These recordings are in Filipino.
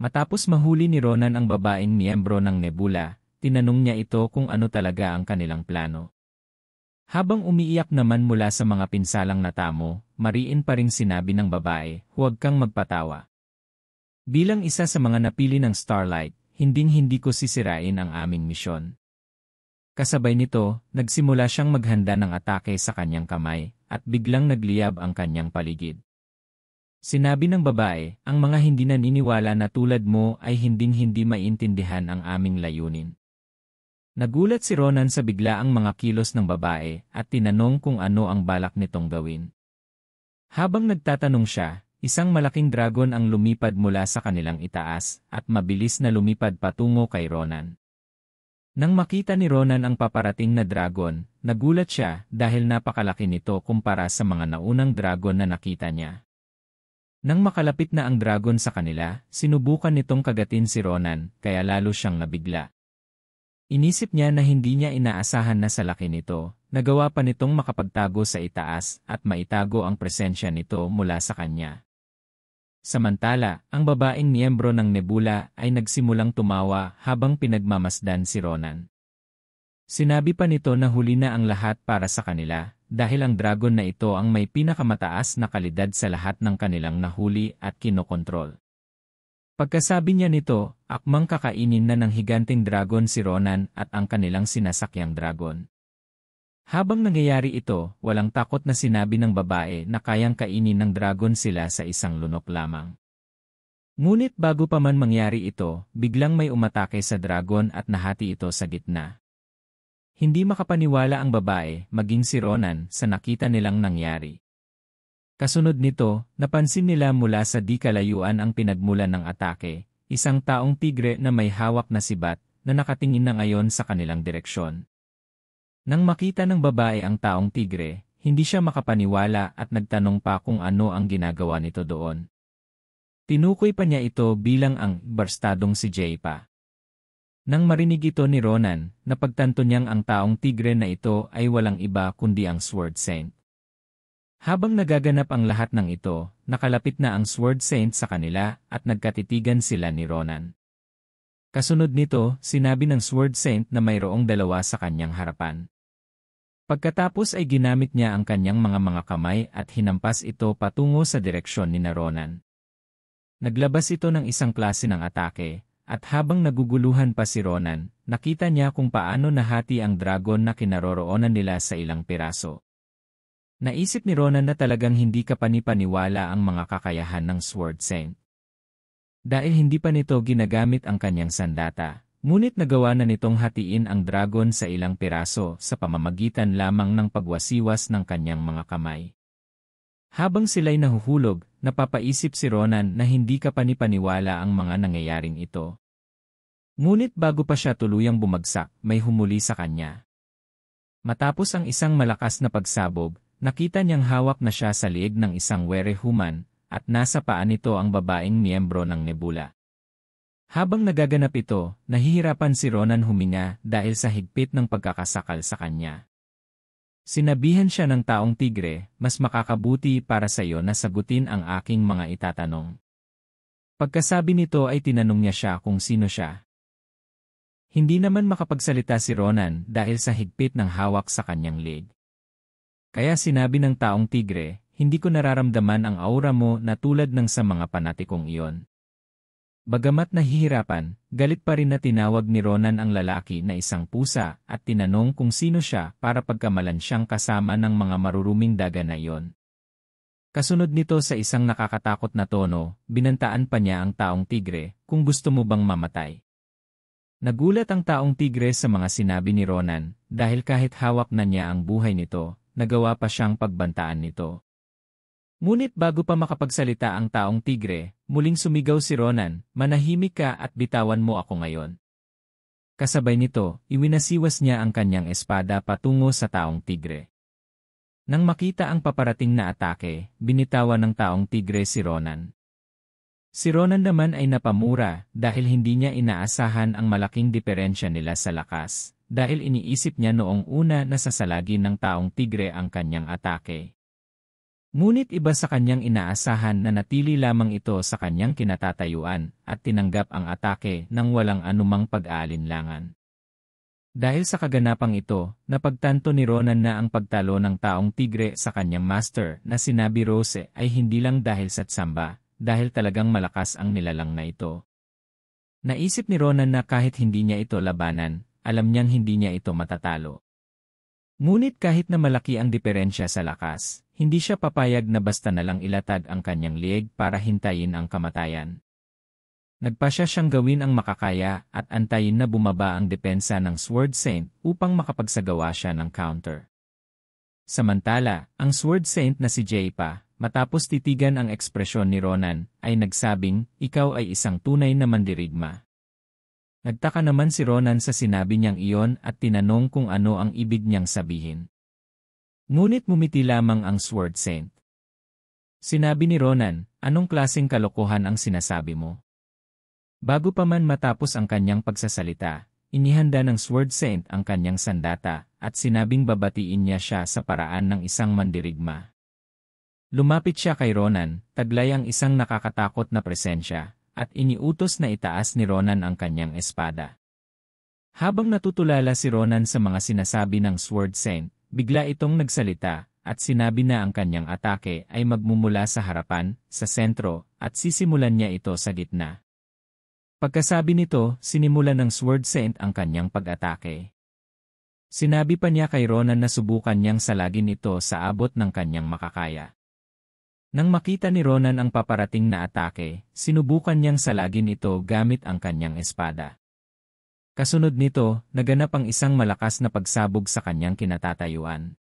Matapos mahuli ni Ronan ang babaeng miyembro ng Nebula, tinanong niya ito kung ano talaga ang kanilang plano. Habang umiiyak naman mula sa mga pinsalang natamo, mariin pa ring sinabi ng babae, "Huwag kang magpatawa. Bilang isa sa mga napili ng Starlight, hinding-hindi ko sisirain ang aming misyon." Kasabay nito, nagsimula siyang maghanda ng atake sa kanyang kamay, at biglang nagliyab ang kanyang paligid. Sinabi ng babae, "Ang mga hindi naniniwala na tulad mo ay hinding-hindi maintindihan ang aming layunin." Nagulat si Ronan sa biglaang mga kilos ng babae at tinanong kung ano ang balak nitong gawin. Habang nagtatanong siya, isang malaking dragon ang lumipad mula sa kanilang itaas at mabilis na lumipad patungo kay Ronan. Nang makita ni Ronan ang paparating na dragon, nagulat siya dahil napakalaki nito kumpara sa mga naunang dragon na nakita niya. Nang makalapit na ang dragon sa kanila, sinubukan nitong kagatin si Ronan kaya lalo siyang nabigla. Inisip niya na hindi niya inaasahan na sa laki nito, nagawa pa nitong makapagtago sa itaas at maitago ang presensya nito mula sa kanya. Samantala, ang babaeng miyembro ng Nebula ay nagsimulang tumawa habang pinagmamasdan si Ronan. Sinabi pa nito na huli na ang lahat para sa kanila, dahil ang dragon na ito ang may pinakamataas na kalidad sa lahat ng kanilang nahuli at kinokontrol. Pagkasabi niya nito, akmang kakainin na ng higanting dragon si Ronan at ang kanilang sinasakyang dragon. Habang nangyayari ito, walang takot na sinabi ng babae na kayang kainin ng dragon sila sa isang lunok lamang. Ngunit bago pa man mangyari ito, biglang may umatake sa dragon at nahati ito sa gitna. Hindi makapaniwala ang babae, maging si Ronan, sa nakita nilang nangyari. Kasunod nito, napansin nila mula sa di kalayuan ang pinagmulan ng atake, isang taong tigre na may hawak na sibat na nakatingin na ngayon sa kanilang direksyon. Nang makita ng babae ang taong tigre, hindi siya makapaniwala at nagtanong pa kung ano ang ginagawa nito doon. Tinukoy pa niya ito bilang ang barstadong si Jay pa. Nang marinig ito ni Ronan, napagtanto niyang ang taong tigre na ito ay walang iba kundi ang Sword Saint. Habang nagaganap ang lahat ng ito, nakalapit na ang Sword Saint sa kanila at nagkatitigan sila ni Ronan. Kasunod nito, sinabi ng Sword Saint na mayroong dalawa sa kanyang harapan. Pagkatapos ay ginamit niya ang kanyang mga kamay at hinampas ito patungo sa direksyon ni Ronan. Naglabas ito ng isang klase ng atake, at habang naguguluhan pa si Ronan, nakita niya kung paano nahati ang dragon na kinaroroonan nila sa ilang piraso. Naisip ni Ronan na talagang hindi kapanipaniwala ang mga kakayahan ng Sword Saint. Dahil hindi pa nito ginagamit ang kanyang sandata, ngunit nagawa na nitong hatiin ang dragon sa ilang piraso sa pamamagitan lamang ng pagwasiwas ng kanyang mga kamay. Habang sila'y nahuhulog, napapaisip si Ronan na hindi kapanipaniwala ang mga nangyayaring ito. Ngunit bago pa siya tuluyang bumagsak, may humuli sa kanya. Matapos ang isang malakas na pagsabog, nakita niyang hawak na siya sa liig ng isang werehuman, at nasa paa nito ang babaeng miyembro ng Nebula. Habang nagaganap ito, nahihirapan si Ronan huminga dahil sa higpit ng pagkakasakal sa kanya. Sinabihan siya ng taong tigre, "Mas makakabuti para sa iyo na sagutin ang aking mga itatanong." Pagkasabi nito ay tinanong niya siya kung sino siya. Hindi naman makapagsalita si Ronan dahil sa higpit ng hawak sa kanyang leg. Kaya sinabi ng taong tigre, "Hindi ko nararamdaman ang aura mo na tulad ng sa mga panatikong iyon." Bagamat nahihirapan, galit pa rin na tinawag ni Ronan ang lalaki na isang pusa at tinanong kung sino siya para pagkamalan siyang kasama ng mga maruruming daga na iyon. Kasunod nito sa isang nakakatakot na tono, binantaan pa niya ang taong tigre, "Kung gusto mo bang mamatay?" Nagulat ang taong tigre sa mga sinabi ni Ronan, dahil kahit hawak na niya ang buhay nito, nagawa pa siyang pagbantaan nito. Ngunit bago pa makapagsalita ang taong tigre, muling sumigaw si Ronan, "Manahimik ka at bitawan mo ako ngayon." Kasabay nito, iwinasiwas niya ang kanyang espada patungo sa taong tigre. Nang makita ang paparating na atake, binitawan ng taong tigre si Ronan. Si Ronan naman ay napamura dahil hindi niya inaasahan ang malaking diferensya nila sa lakas, dahil iniisip niya noong una na sasalagin ng taong tigre ang kanyang atake. Ngunit iba sa kanyang inaasahan na natili lamang ito sa kanyang kinatatayuan at tinanggap ang atake nang walang anumang pag-aalinlangan. Dahil sa kaganapang ito, napagtanto ni Ronan na ang pagtalo ng taong tigre sa kanyang master na sinabi Rose ay hindi lang dahil sa tsamba, dahil talagang malakas ang nilalang na ito. Naisip ni Ronan na kahit hindi niya ito labanan, alam niyang hindi niya ito matatalo. Ngunit kahit na malaki ang diferensya sa lakas, hindi siya papayag na basta na lang ilatag ang kanyang lieg para hintayin ang kamatayan. Nagpasya siyang gawin ang makakaya at antayin na bumaba ang depensa ng Sword Saint upang makapagsagawa siya ng counter. Samantala, ang Sword Saint na si Jay pa, matapos titigan ang ekspresyon ni Ronan, ay nagsabing, "Ikaw ay isang tunay na mandirigma." Nagtaka naman si Ronan sa sinabi niyang iyon at tinanong kung ano ang ibig niyang sabihin. Ngunit mumiti lamang ang Sword Saint. Sinabi ni Ronan, "Anong klaseng kalokohan ang sinasabi mo?" Bago pa man matapos ang kanyang pagsasalita, inihanda ng Sword Saint ang kanyang sandata at sinabing babatiin niya siya sa paraan ng isang mandirigma. Lumapit siya kay Ronan, taglay ang isang nakakatakot na presensya, at iniutos na itaas ni Ronan ang kanyang espada. Habang natutulala si Ronan sa mga sinasabi ng Sword Saint, bigla itong nagsalita at sinabi na ang kanyang atake ay magmumula sa harapan, sa sentro, at sisimulan niya ito sa gitna. Pagkasabi nito, sinimulan ng Sword Saint ang kanyang pag-atake. Sinabi pa niya kay Ronan na subukan niyang salagin ito sa abot ng kanyang makakaya. Nang makita ni Ronan ang paparating na atake, sinubukan niyang salagin ito gamit ang kanyang espada. Kasunod nito, naganap ang isang malakas na pagsabog sa kanyang kinatatayuan.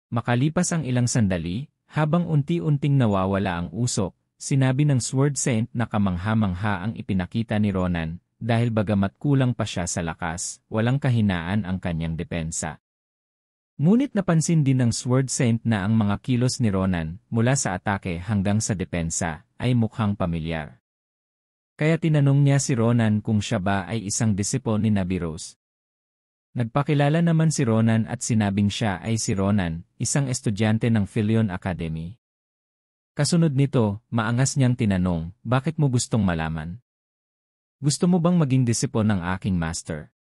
Makalipas ang ilang sandali, habang unti-unting nawawala ang usok, sinabi ng Sword Saint na kamangha-mangha ang ipinakita ni Ronan, dahil bagamat kulang pa siya sa lakas, walang kahinaan ang kanyang depensa. Ngunit napansin din ng Sword Saint na ang mga kilos ni Ronan, mula sa atake hanggang sa depensa, ay mukhang pamilyar. Kaya tinanong niya si Ronan kung siya ba ay isang disipo ni Nabi Rose. Nagpakilala naman si Ronan at sinabing siya ay si Ronan, isang estudyante ng Philion Academy. Kasunod nito, maangas niyang tinanong, "Bakit mo gustong malaman? Gusto mo bang maging disipo ng aking master?"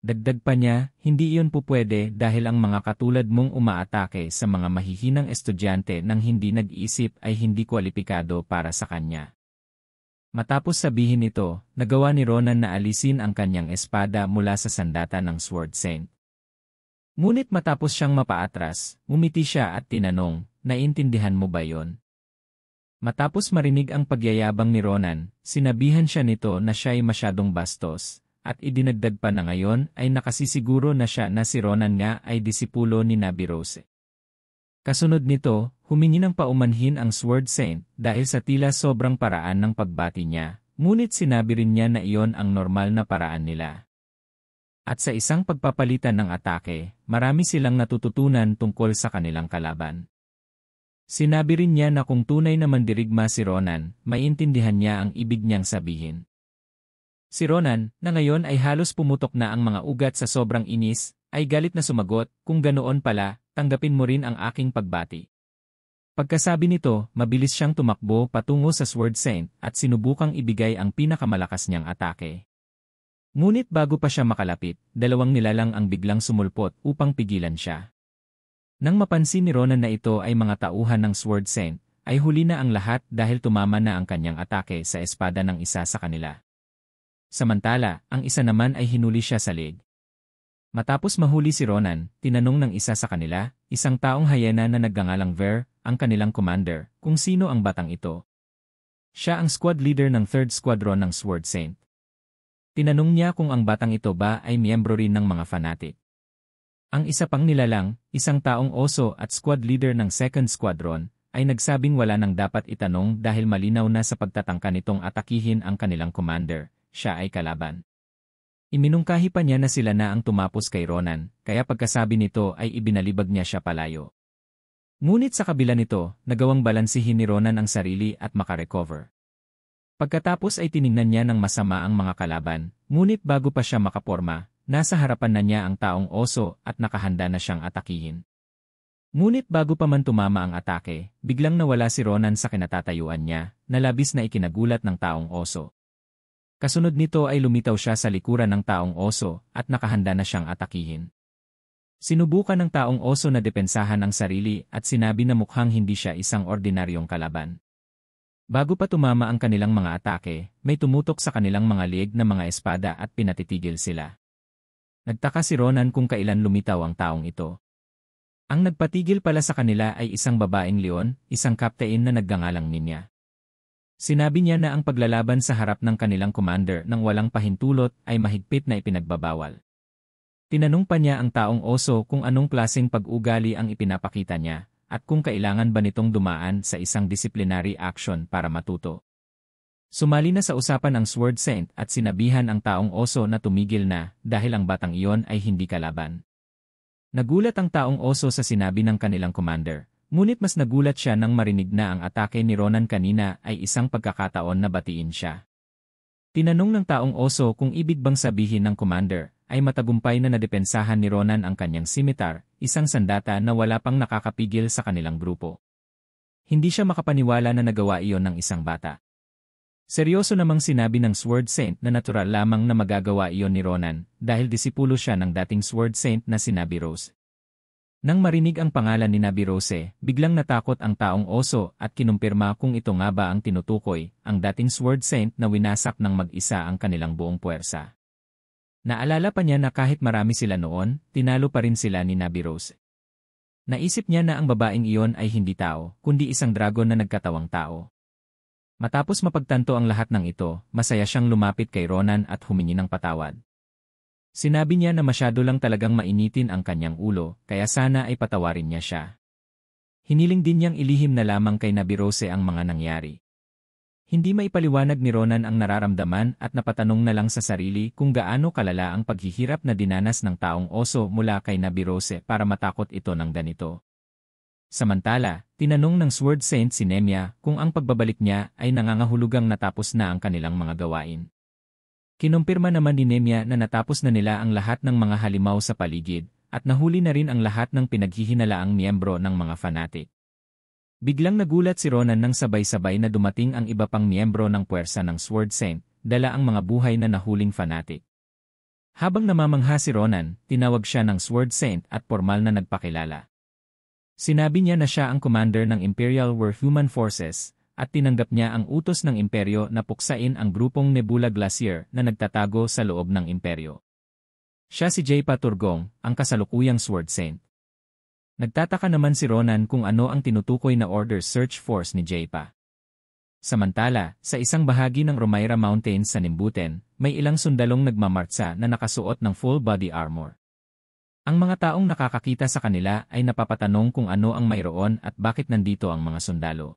Dagdag pa niya, "Hindi iyon pupwede dahil ang mga katulad mong umaatake sa mga mahihinang estudyante nang hindi nag-iisip ay hindi kwalipikado para sa kanya." Matapos sabihin ito, nagawa ni Ronan na alisin ang kanyang espada mula sa sandata ng Sword Saint. Ngunit matapos siyang mapaatras, umiti siya at tinanong, "Naiintindihan mo ba yon?" Matapos marinig ang pagyayabang ni Ronan, sinabihan siya nito na siya ay masyadong bastos, at idinagdag pa na ngayon ay nakasisiguro na siya na si Ronan nga ay disipulo ni Nabi Rose. Kasunod nito, humingi ng paumanhin ang Sword Saint dahil sa tila sobrang paraan ng pagbati niya, ngunit sinabi rin niya na iyon ang normal na paraan nila. At sa isang pagpapalitan ng atake, marami silang natututunan tungkol sa kanilang kalaban. Sinabi rin niya na kung tunay na mandirigma si Ronan, maintindihan niya ang ibig niyang sabihin. Si Ronan, na ngayon ay halos pumutok na ang mga ugat sa sobrang inis, ay galit na sumagot, "Kung ganoon pala, tanggapin mo rin ang aking pagbati." Pagkasabi nito, mabilis siyang tumakbo patungo sa Sword Saint at sinubukang ibigay ang pinakamalakas niyang atake. Ngunit bago pa siya makalapit, dalawang nilalang ang biglang sumulpot upang pigilan siya. Nang mapansin ni Ronan na ito ay mga tauhan ng Sword Saint, ay huli na ang lahat dahil tumama na ang kanyang atake sa espada ng isa sa kanila. Samantala, ang isa naman ay hinuli siya sa leg. Matapos mahuli si Ronan, tinanong ng isa sa kanila, isang taong hyena na nagngangalang Ver, ang kanilang commander, kung sino ang batang ito. Siya ang squad leader ng 3rd Squadron ng Sword Saint. Tinanong niya kung ang batang ito ba ay miyembro rin ng mga fanatic. Ang isa pang nilalang, isang taong oso at squad leader ng 2nd Squadron, ay nagsabing wala nang dapat itanong dahil malinaw na sa pagtatangka nitong atakihin ang kanilang commander, siya ay kalaban. Iminungkahi pa niya na sila na ang tumapos kay Ronan, kaya pagkasabi nito ay ibinalibag niya siya palayo. Ngunit sa kabila nito, nagawang balansihin ni Ronan ang sarili at makarecover. Pagkatapos ay tiningnan niya ng masama ang mga kalaban, ngunit bago pa siya makaporma, nasa harapan na niya ang taong oso at nakahanda na siyang atakihin. Ngunit bago pa man tumama ang atake, biglang nawala si Ronan sa kinatatayuan niya, na labis na ikinagulat ng taong oso. Kasunod nito ay lumitaw siya sa likuran ng taong oso at nakahanda na siyang atakihin. Sinubukan ng taong oso na depensahan ang sarili at sinabi na mukhang hindi siya isang ordinaryong kalaban. Bago pa tumama ang kanilang mga atake, may tumutok sa kanilang mga liig na mga espada at pinatitigil sila. Nagtaka si Ronan kung kailan lumitaw ang taong ito. Ang nagpatigil pala sa kanila ay isang babaeng leon, isang kaptain na nagngangalang Ninya. Sinabi niya na ang paglalaban sa harap ng kanilang commander ng walang pahintulot ay mahigpit na ipinagbabawal. Tinanong pa niya ang taong oso kung anong klaseng pag-ugali ang ipinapakita niya, at kung kailangan ba nitong dumaan sa isang disciplinary action para matuto. Sumali na sa usapan ang Sword Saint at sinabihan ang taong oso na tumigil na dahil ang batang iyon ay hindi kalaban. Nagulat ang taong oso sa sinabi ng kanilang commander, ngunit mas nagulat siya nang marinig na ang atake ni Ronan kanina ay isang pagkakataon na batiin siya. Tinanong ng taong oso kung ibig bang sabihin ng commander ay matagumpay na nadepensahan ni Ronan ang kanyang scimitar, isang sandata na wala pang nakakapigil sa kanilang grupo. Hindi siya makapaniwala na nagawa iyon ng isang bata. Seryoso namang sinabi ng Sword Saint na natural lamang na magagawa iyon ni Ronan dahil disipulo siya ng dating Sword Saint na si Nabirose. Nang marinig ang pangalan ni Nabirose, biglang natakot ang taong oso at kinumpirma kung ito nga ba ang tinutukoy, ang dating Sword Saint na winasak ng mag-isa ang kanilang buong puwersa. Naalala pa niya na kahit marami sila noon, tinalo pa rin sila ni Nabirose. Naisip niya na ang babaeng iyon ay hindi tao, kundi isang dragon na nagkatawang tao. Matapos mapagtanto ang lahat ng ito, masaya siyang lumapit kay Ronan at humingi ng patawad. Sinabi niya na masyado lang talagang mainitin ang kanyang ulo, kaya sana ay patawarin niya siya. Hiniling din niyang ilihim na lamang kay Nabirose ang mga nangyari. Hindi maipaliwanag ni Ronan ang nararamdaman at napatanong na lang sa sarili kung gaano kalala ang paghihirap na dinanas ng taong oso mula kay Nabirose para matakot ito ng ganito. Samantala, tinanong ng Sword Saint si Nemia kung ang pagbabalik niya ay nangangahulugang natapos na ang kanilang mga gawain. Kinumpirma naman ni Nemia na natapos na nila ang lahat ng mga halimaw sa paligid at nahuli na rin ang lahat ng pinaghihinalaang miyembro ng mga fanatic. Biglang nagulat si Ronan nang sabay-sabay na dumating ang iba pang miyembro ng puwersa ng Sword Saint, dala ang mga buhay na nahuling fanatic. Habang namamangha si Ronan, tinawag siya ng Sword Saint at formal na nagpakilala. Sinabi niya na siya ang commander ng Imperial War Human Forces, at tinanggap niya ang utos ng imperyo na puksain ang grupong Nebula Glacier na nagtatago sa loob ng imperyo. Siya si Jaypa Turgong, ang kasalukuyang Sword Saint. Nagtataka naman si Ronan kung ano ang tinutukoy na Order Search Force ni Jaypa. Samantala, sa isang bahagi ng Romaira Mountains sa Nimbuten, may ilang sundalong nagmamartsa na nakasuot ng full body armor. Ang mga taong nakakakita sa kanila ay napapatanong kung ano ang mayroon at bakit nandito ang mga sundalo.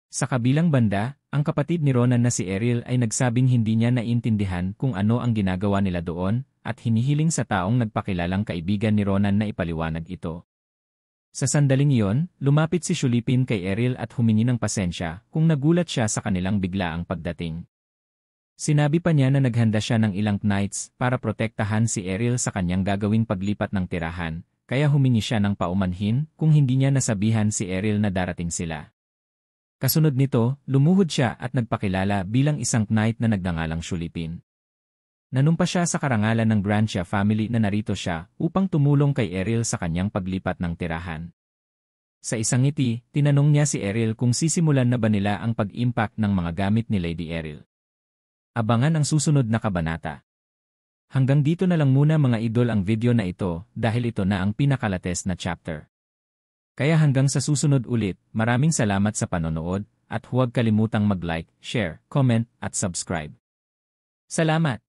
Sa kabilang banda, ang kapatid ni Ronan na si Errol ay nagsabing hindi niya naintindihan kung ano ang ginagawa nila doon at hinihiling sa taong nagpakilalang kaibigan ni Ronan na ipaliwanag ito. Sa sandaling iyon, lumapit si Shulipin kay Errol at humingi ng pasensya kung nagulat siya sa kanilang biglaang pagdating. Sinabi pa niya na naghanda siya ng ilang knights para protektahan si Errol sa kanyang gagawing paglipat ng tirahan, kaya humingi siya ng paumanhin kung hindi niya nasabihan si Errol na darating sila. Kasunod nito, lumuhod siya at nagpakilala bilang isang knight na nagngangalang Shulipin. Nanumpa siya sa karangalan ng Grantia family na narito siya upang tumulong kay Errol sa kanyang paglipat ng tirahan. Sa isang ngiti, tinanong niya si Errol kung sisimulan na ba nila ang pag-impact ng mga gamit ni Lady Errol. Abangan ang susunod na kabanata. Hanggang dito na lang muna mga idol ang video na ito dahil ito na ang pinakalates na chapter. Kaya hanggang sa susunod ulit, maraming salamat sa panonood at huwag kalimutang mag-like, share, comment at subscribe. Salamat!